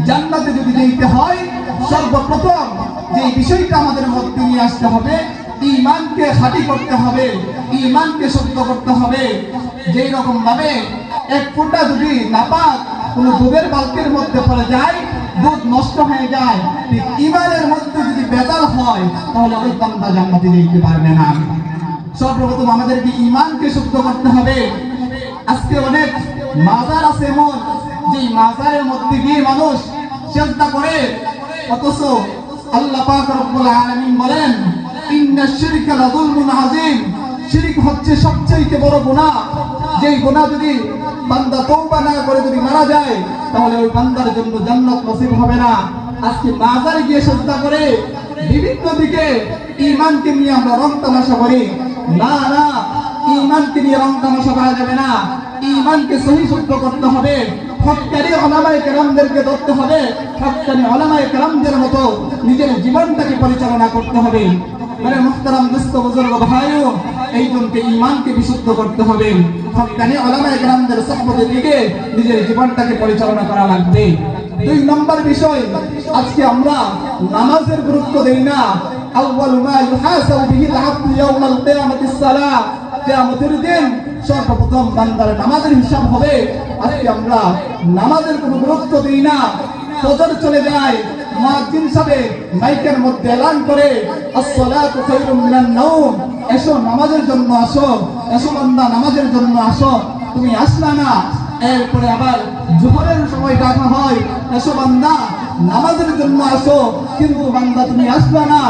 জান্নাতে যদি যেতে হয় সর্বপ্রথম যে বিষয়টা আমাদের মধ্যে নিয়ে আসতে হবে, ঈমানকে খাঁটি করতে হবে, ঈমানকে শুদ্ধ করতে হবে। যেই রকম ভাবে এক ফোঁটা যদি নাপাক কোনো দুধের বালতির মধ্যে পড়ে যায়, দুধ নষ্ট হয়ে যায়, ঠিক ঈমানের মধ্যে যদি ভেজাল হয় তাহলে ওই বান্দা জান্নাতে যেতে পারবে না। সর্বপ্রথম আমাদেরকে ঈমানকে শুদ্ধ করতে হবে। আজকে অনেক মাজার আছে এমন যে মাজারের মধ্যে গিয়ে মানুষ সিজদা করে, অথচ আল্লাহ পাক রব্বুল আলামিন বলেন ইন্নাশ শিরকা লাযুলমুন আযীম, শিরক হচ্ছে সবচেয়ে বড় গুনাহ। যেই গুনাহ যদি বান্দা তওবা না করে যদি মারা যায় তাহলে ওই বান্দার জন্য জান্নাত নসিব হবে না। আজকে মাজারে গিয়ে সিজদা করে বিভিন্ন দিকে ঈমানকে নিয়ে আমরা রং তামাশা করি। না না, ঈমানকে নিয়ে রং তামাশা করা যাবে না। ঈমানকে সহি শুদ্ধ করতে হবে। হক্কানি উলামায়ে কেরামদেরকে ধরতে হবে, হক্কানি উলামায়ে কেরামদের মতো নিজের জীবনটাকে পরিচালনা করতে হবে। মানে মুহতারাম দোস্ত বুজুর্গ ভাইও, এইজনকে ঈমানকে বিশুদ্ধ করতে হবে। হক্কানি উলামায়ে কেরামদের সুহবতে থেকে নিজের জীবনটাকে পরিচালনা করা লাগবে। 2 নম্বর বিষয়, আজকে আমরা নামাজের গুরুত্ব দেই না। আউয়ালু মা ইউহাসাবু বিহিল আবদু ইয়াউমাল কিয়ামাতিস সালাহ, কিয়ামতের দিন সর্বপ্রথম বান্দার নামাজের হিসাব হবে। আজকে আমরা নামাজের কোনো গুরুত্ব দিই না। ফজর চলে যায়, মুয়াজ্জিন সাহেব মাইকের মধ্যে এলান করে আসসালাতু খায়রুম মিনান নাওম, এসো নামাজের জন্য আসো, এসো বান্দা নামাজের জন্য আসো, তুমি আসলা না। এরপরে আবার জোহরের সময় ডাকা হয়, এসো বান্দা নামাজের জন্য আসো, কিন্তু বান্দা তুমি আসলা না।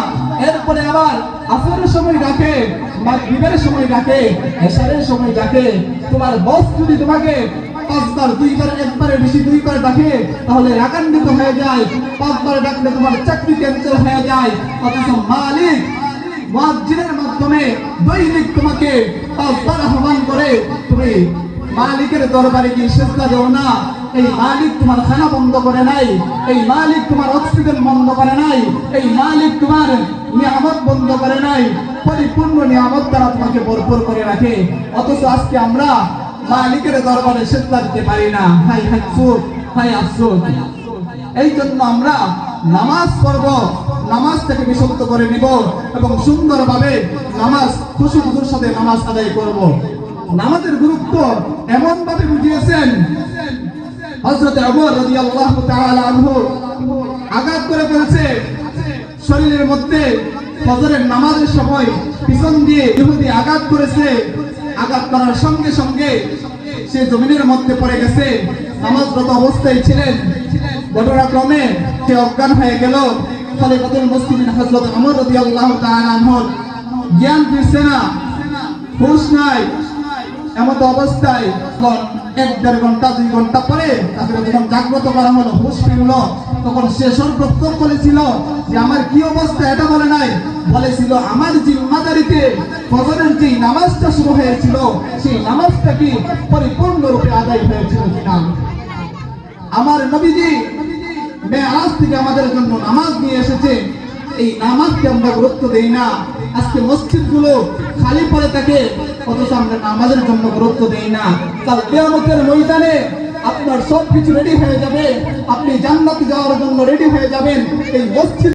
এরপরে আবার আসরের সময় ডাকে, মাগরিবের সময় ডাকে, এশারের সময় ডাকে। তোমার বস যদি তোমাকে 5 বার 2 বার একবারে বেশি 2 বার ডাকে তাহলে রাগান্বিত হয়ে যায়। 5 বার ডাকলে তোমার চাকরি ক্যান্সেল হয়ে যায়। অথচ মালিক মুয়াজ্জিনের মাধ্যমে দৈনিক তোমাকে 5 বার আহ্বান করে, তুমি মালিকের দরবারে গিয়ে সিজদা দাও না। এই মালিক তোমার খানা বন্ধ করে নাই, এই মালিক তোমার অক্সিজেন বন্ধ করে নাই, এই মালিক তোমার নিয়ামত বন্ধ করে নাই, পরিপূর্ণ নিয়ামত দ্বারা তোমাকে ভরপুর করে রাখে। অথচ আজকে আমরা মালিকের দরবারে সিজদা দিতে পারি না। হাই আফসোস, হাই আফসোস। এই জন্য আমরা নামাজ পড়ব, নামাজটাকে বিশুদ্ধ করে নিব এবং সুন্দরভাবে নামাজ খুশুর সাথে নামাজ আদায় করব। নামাজের গুরুত্ব এমন ভাবে বুঝিয়েছেন হযরত ওমর রাদিয়াল্লাহু তাআলা আনহু আঘাত করে ফেলছে শরীরের মধ্যে। ফজরের নামাজের সময় পিছন দিয়ে ইহুদি আঘাত করেছে। আঘাত করার সঙ্গে সঙ্গে সে জমিনের মধ্যে পড়ে গেছে। নামাজরত অবস্থায় ছিলেন, ঘটনাক্রমে সে অজ্ঞান হয়ে গেল। খলিফাতুল মুসলিমিন হযরত ওমর রাদিয়াল্লাহু তাআলা আনহু জ্ঞান ফিরছে না, হুঁশ নাই। এমত অবস্থায় 1-1.5 ঘন্টা 2 ঘন্টা পরে তাকে যখন জাগ্রত করা হলো, হুঁশ ফিরল, তখন সে সর্বপ্রথম বলেছিল যে আমার কি অবস্থা, এটা বলে নাই, বলেছিল আমার জিম্মাদারিতে ফজরের যে নামাজটা শুরু হয়েছিল সেই নামাজটা কি পরিপূর্ণরূপে আদায় হয়েছিল কিনা। আমার নবীজি মেরাজ থেকে আমাদের জন্য নামাজ নিয়ে এসেছে, এই নামাজকে আমরা গুরুত্ব দেই না। আজকে মসজিদগুলো খালি পড়ে থাকে, অথচ আমরা নামাজের জন্য গুরুত্ব দেই না। কাল কিয়ামতের ময়দানে আপনার সবকিছু রেডি হয়ে যাবে, আপনি জান্নাতে যাওয়ার জন্য রেডি হয়ে যাবেন। এই মসজিদ